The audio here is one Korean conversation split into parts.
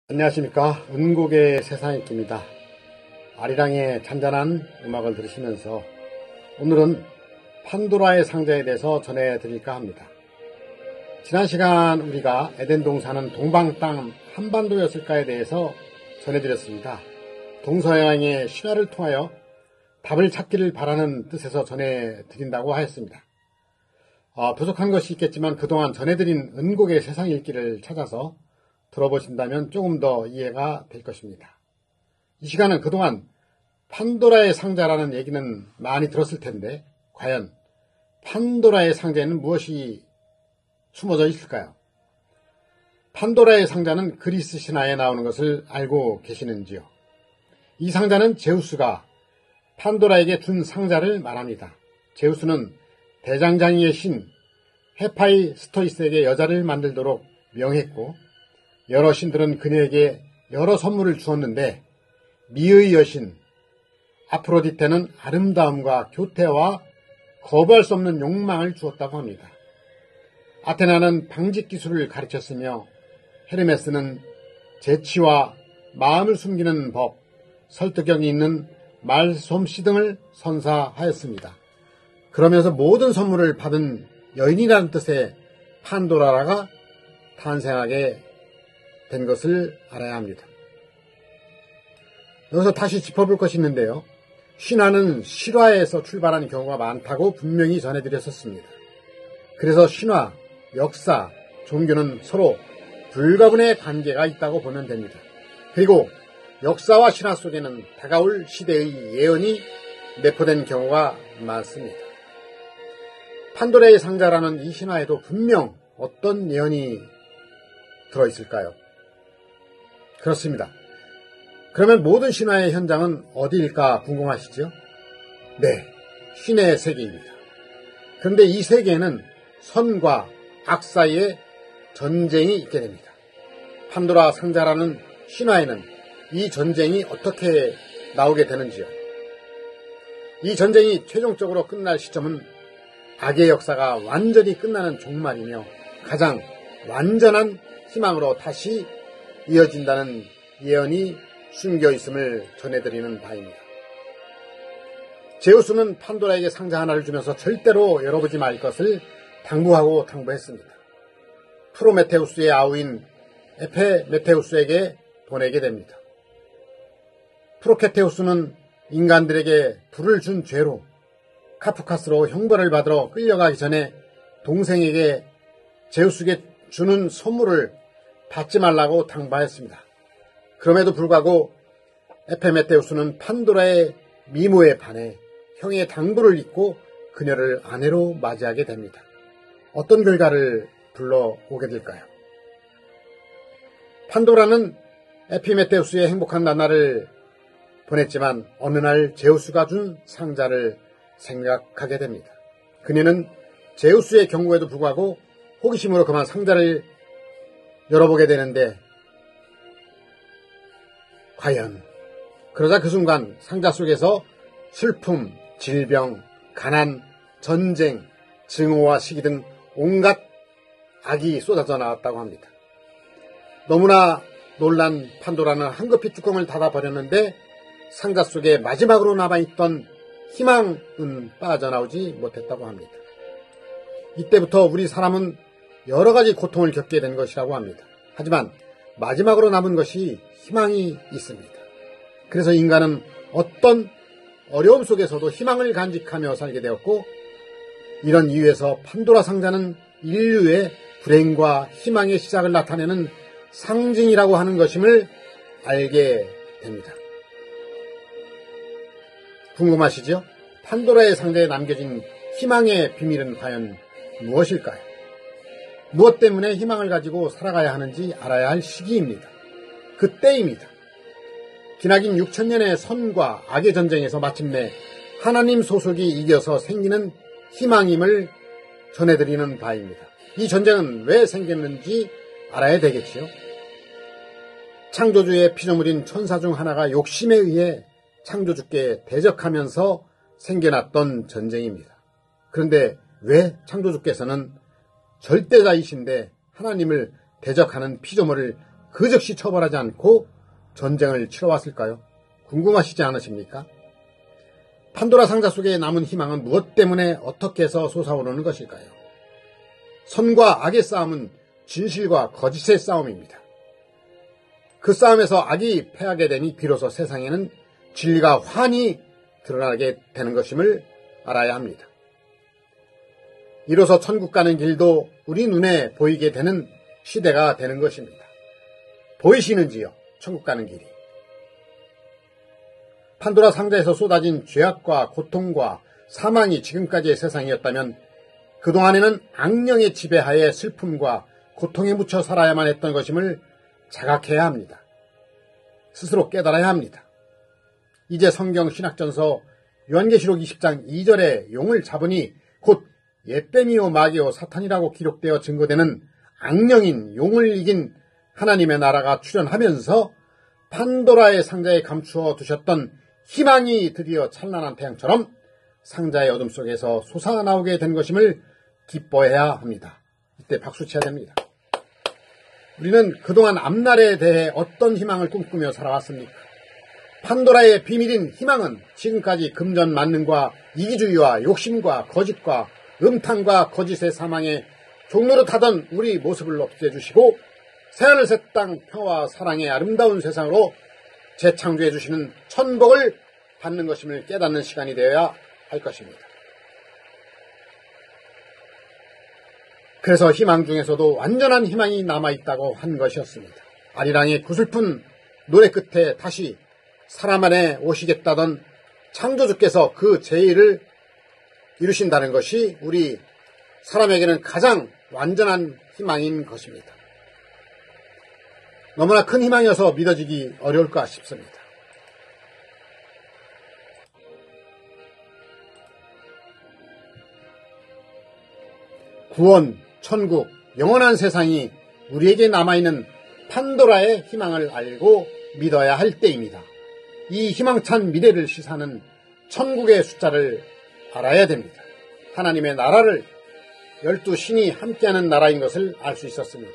안녕하십니까. 은곡의 세상읽기입니다. 아리랑의 잔잔한 음악을 들으시면서 오늘은 판도라의 상자에 대해서 전해드릴까 합니다. 지난 시간 우리가 에덴 동산은 동방 땅 한반도였을까에 대해서 전해드렸습니다. 동서양의 신화를 통하여 답을 찾기를 바라는 뜻에서 전해드린다고 하였습니다. 부족한 것이 있겠지만 그동안 전해드린 은곡의 세상읽기를 찾아서 들어보신다면 조금 더 이해가 될 것입니다. 이 시간은 그동안 판도라의 상자라는 얘기는 많이 들었을 텐데 과연 판도라의 상자에는 무엇이 숨어져 있을까요? 판도라의 상자는 그리스 신화에 나오는 것을 알고 계시는지요? 이 상자는 제우스가 판도라에게 준 상자를 말합니다. 제우스는 대장장이의 신 헤파이스토이스에게 여자를 만들도록 명했고 여러 신들은 그녀에게 여러 선물을 주었는데 미의 여신 아프로디테는 아름다움과 교태와 거부할 수 없는 욕망을 주었다고 합니다. 아테나는 방직 기술을 가르쳤으며 헤르메스는 재치와 마음을 숨기는 법, 설득력이 있는 말솜씨 등을 선사하였습니다. 그러면서 모든 선물을 받은 여인이라는 뜻의 판도라가 탄생하게 된 것을 알아야 합니다. 여기서 다시 짚어볼 것이 있는데요. 신화는 실화에서 출발하는 경우가 많다고 분명히 전해드렸었습니다. 그래서 신화, 역사, 종교는 서로 불가분의 관계가 있다고 보면 됩니다. 그리고 역사와 신화 속에는 다가올 시대의 예언이 내포된 경우가 많습니다. 판도라의 상자라는 이 신화에도 분명 어떤 예언이 들어있을까요? 그렇습니다. 그러면 모든 신화의 현장은 어디일까 궁금하시죠? 네, 신의 세계입니다. 그런데 이 세계에는 선과 악 사이에 전쟁이 있게 됩니다. 판도라 상자라는 신화에는 이 전쟁이 어떻게 나오게 되는지요? 이 전쟁이 최종적으로 끝날 시점은 악의 역사가 완전히 끝나는 종말이며 가장 완전한 희망으로 다시 이어진다는 예언이 숨겨 있음을 전해드리는 바입니다. 제우스는 판도라에게 상자 하나를 주면서 절대로 열어보지 말 것을 당부하고 당부했습니다. 프로메테우스의 아우인 에페메테우스에게 보내게 됩니다. 프로케테우스는 인간들에게 불을 준 죄로 카프카스로 형벌을 받으러 끌려가기 전에 동생에게 제우스에게 주는 선물을 받지 말라고 당부하였습니다. 그럼에도 불구하고 에페메테우스는 판도라의 미모에 반해 형의 당부를 잊고 그녀를 아내로 맞이하게 됩니다. 어떤 결과를 불러오게 될까요? 판도라는 에피메테우스의 행복한 나날을 보냈지만 어느 날 제우스가 준 상자를 생각하게 됩니다. 그녀는 제우스의 경고에도 불구하고 호기심으로 그만 상자를 열어보게 되는데 과연 그러자 그 순간 상자 속에서 슬픔, 질병, 가난, 전쟁, 증오와 시기 등 온갖 악이 쏟아져 나왔다고 합니다. 너무나 놀란 판도라는 황급히 뚜껑을 닫아버렸는데 상자 속에 마지막으로 남아있던 희망은 빠져나오지 못했다고 합니다. 이때부터 우리 사람은 여러 가지 고통을 겪게 된 것이라고 합니다. 하지만 마지막으로 남은 것이 희망이 있습니다. 그래서 인간은 어떤 어려움 속에서도 희망을 간직하며 살게 되었고 이런 이유에서 판도라 상자는 인류의 불행과 희망의 시작을 나타내는 상징이라고 하는 것임을 알게 됩니다. 궁금하시죠? 판도라의 상자에 남겨진 희망의 비밀은 과연 무엇일까요? 무엇 때문에 희망을 가지고 살아가야 하는지 알아야 할 시기입니다. 그때입니다. 기나긴 6,000년의 선과 악의 전쟁에서 마침내 하나님 소속이 이겨서 생기는 희망임을 전해드리는 바입니다. 이 전쟁은 왜 생겼는지 알아야 되겠지요. 창조주의 피조물인 천사 중 하나가 욕심에 의해 창조주께 대적하면서 생겨났던 전쟁입니다. 그런데 왜 창조주께서는 절대자이신데 하나님을 대적하는 피조물을 그 즉시 처벌하지 않고 전쟁을 치러왔을까요? 궁금하시지 않으십니까? 판도라 상자 속에 남은 희망은 무엇 때문에 어떻게 해서 솟아오르는 것일까요? 선과 악의 싸움은 진실과 거짓의 싸움입니다. 그 싸움에서 악이 패하게 되니 비로소 세상에는 진리가 환히 드러나게 되는 것임을 알아야 합니다. 이로써 천국 가는 길도 우리 눈에 보이게 되는 시대가 되는 것입니다. 보이시는지요? 천국 가는 길이. 판도라 상자에서 쏟아진 죄악과 고통과 사망이 지금까지의 세상이었다면 그동안에는 악령의 지배하에 슬픔과 고통에 묻혀 살아야만 했던 것임을 자각해야 합니다. 스스로 깨달아야 합니다. 이제 성경 신약전서 요한계시록 20장 2절에 용을 잡으니 곧 옛뱀이요 마귀요 사탄이라고 기록되어 증거되는 악령인 용을 이긴 하나님의 나라가 출현하면서 판도라의 상자에 감추어 두셨던 희망이 드디어 찬란한 태양처럼 상자의 어둠 속에서 솟아나오게 된 것임을 기뻐해야 합니다. 이때 박수쳐야 됩니다. 우리는 그동안 앞날에 대해 어떤 희망을 꿈꾸며 살아왔습니까? 판도라의 비밀인 희망은 지금까지 금전 만능과 이기주의와 욕심과 거짓과 음탕과 거짓의 사망에 종노릇하던 우리 모습을 없애주시고 새하늘 새 땅 평화와 사랑의 아름다운 세상으로 재창조해 주시는 천복을 받는 것임을 깨닫는 시간이 되어야 할 것입니다. 그래서 희망 중에서도 완전한 희망이 남아있다고 한 것이었습니다. 아리랑의 구슬픈 노래 끝에 다시 사람 안에 오시겠다던 창조주께서 그 제의를 이루신다는 것이 우리 사람에게는 가장 완전한 희망인 것입니다. 너무나 큰 희망이어서 믿어지기 어려울까 싶습니다. 구원, 천국, 영원한 세상이 우리에게 남아있는 판도라의 희망을 알고 믿어야 할 때입니다. 이 희망찬 미래를 시사하는 천국의 숫자를 알아야 됩니다. 하나님의 나라를 12신이 함께하는 나라인 것을 알 수 있었습니다.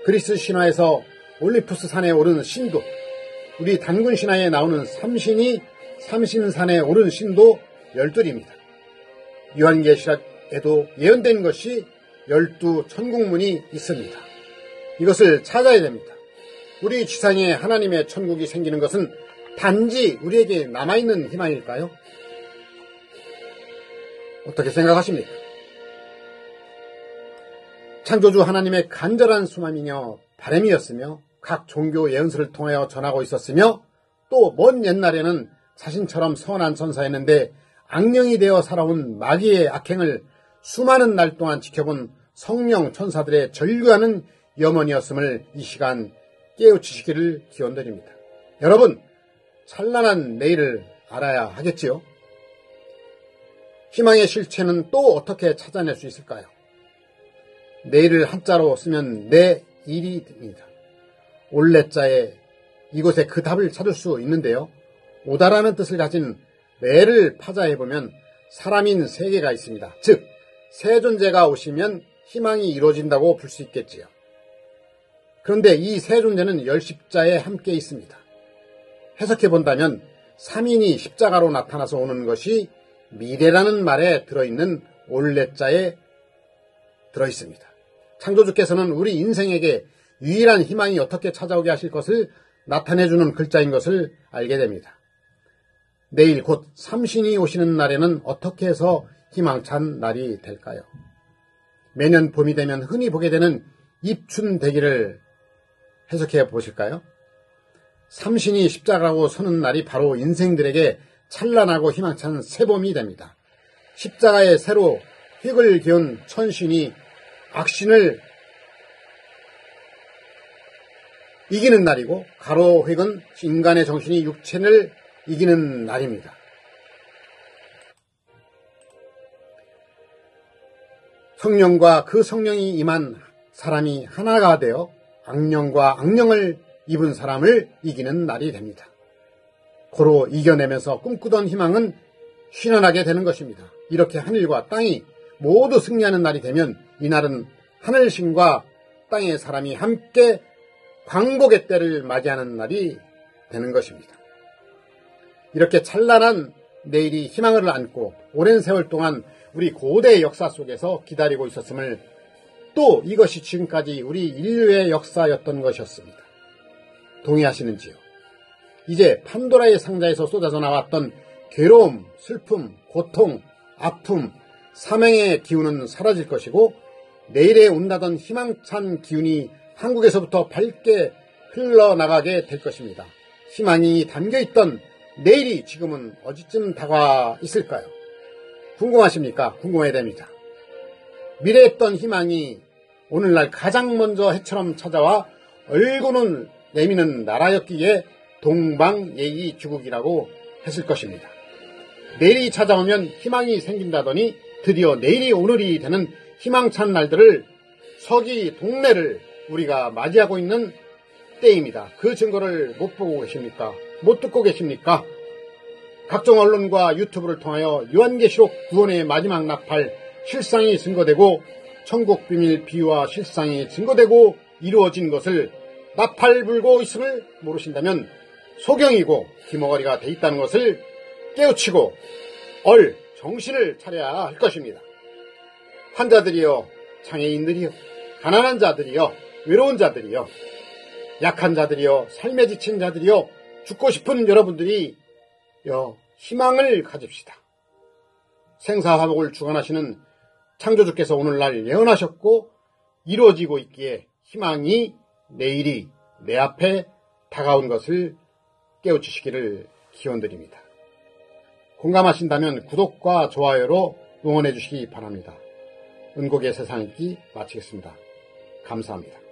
그리스 신화에서 올리푸스 산에 오른 신도, 우리 단군 신화에 나오는 삼신이 삼신산에 오른 신도 12입니다. 요한계시록에도 예언된 것이 12천국문이 있습니다. 이것을 찾아야 됩니다. 우리 지상에 하나님의 천국이 생기는 것은 단지 우리에게 남아있는 희망일까요? 어떻게 생각하십니까? 창조주 하나님의 간절한 소망이며 바람이었으며 각 종교 예언서를 통하여 전하고 있었으며 또 먼 옛날에는 자신처럼 선한 천사였는데 악령이 되어 살아온 마귀의 악행을 수많은 날 동안 지켜본 성령 천사들의 절규하는 염원이었음을 이 시간 깨우치시기를 기원드립니다. 여러분, 찬란한 내일을 알아야 하겠지요? 희망의 실체는 또 어떻게 찾아낼 수 있을까요? 내일을 한자로 쓰면 내일이 됩니다. 올레자에 이곳에 그 답을 찾을 수 있는데요. 오다라는 뜻을 가진 내를 파자해보면 사람인 세 개가 있습니다. 즉, 세 존재가 오시면 희망이 이루어진다고 볼 수 있겠지요. 그런데 이 세 존재는 열 십자에 함께 있습니다. 해석해본다면 3인이 십자가로 나타나서 오는 것이 미래라는 말에 들어있는 올레자에 들어있습니다. 창조주께서는 우리 인생에게 유일한 희망이 어떻게 찾아오게 하실 것을 나타내주는 글자인 것을 알게 됩니다. 내일 곧 삼신이 오시는 날에는 어떻게 해서 희망찬 날이 될까요? 매년 봄이 되면 흔히 보게 되는 입춘대기를 해석해 보실까요? 삼신이 십자가라고 서는 날이 바로 인생들에게 찬란하고 희망찬 새봄이 됩니다. 십자가의 새로 휙을 기운 천신이 악신을 이기는 날이고 가로휙은 인간의 정신이 육체를 이기는 날입니다. 성령과 그 성령이 임한 사람이 하나가 되어 악령과 악령을 입은 사람을 이기는 날이 됩니다. 고로 이겨내면서 꿈꾸던 희망은 실현하게 되는 것입니다. 이렇게 하늘과 땅이 모두 승리하는 날이 되면 이날은 하늘신과 땅의 사람이 함께 광복의 때를 맞이하는 날이 되는 것입니다. 이렇게 찬란한 내일이 희망을 안고 오랜 세월 동안 우리 고대 역사 속에서 기다리고 있었음을, 또 이것이 지금까지 우리 인류의 역사였던 것이었습니다. 동의하시는지요? 이제 판도라의 상자에서 쏟아져 나왔던 괴로움, 슬픔, 고통, 아픔, 사명의 기운은 사라질 것이고, 내일에 온다던 희망찬 기운이 한국에서부터 밝게 흘러나가게 될 것입니다. 희망이 담겨있던 내일이 지금은 어디쯤 다가와 있을까요? 궁금하십니까? 궁금해야 됩니다. 미래에 있던 희망이 오늘날 가장 먼저 해처럼 찾아와 얼굴은 내미는 나라였기에 동방예의주국이라고 했을 것입니다. 내일이 찾아오면 희망이 생긴다더니 드디어 내일이 오늘이 되는 희망찬 날들을, 서기 동네를 우리가 맞이하고 있는 때입니다. 그 증거를 못 보고 계십니까? 못 듣고 계십니까? 각종 언론과 유튜브를 통하여 요한계시록 구원의 마지막 나팔 실상이 증거되고, 천국 비밀 비유와 실상이 증거되고 이루어진 것을 나팔 불고 있음을 모르신다면 소경이고 기머거리가 돼 있다는 것을 깨우치고 정신을 차려야 할 것입니다. 환자들이여, 장애인들이여, 가난한 자들이여, 외로운 자들이여, 약한 자들이여, 삶에 지친 자들이여, 죽고 싶은 여러분들이 희망을 가집시다. 생사화복을 주관하시는 창조주께서 오늘날 예언하셨고 이루어지고 있기에 희망이 내일이 내 앞에 다가온 것을 깨우치시기를 기원드립니다. 공감하신다면 구독과 좋아요로 응원해 주시기 바랍니다. 은곡의 세상 읽기 마치겠습니다. 감사합니다.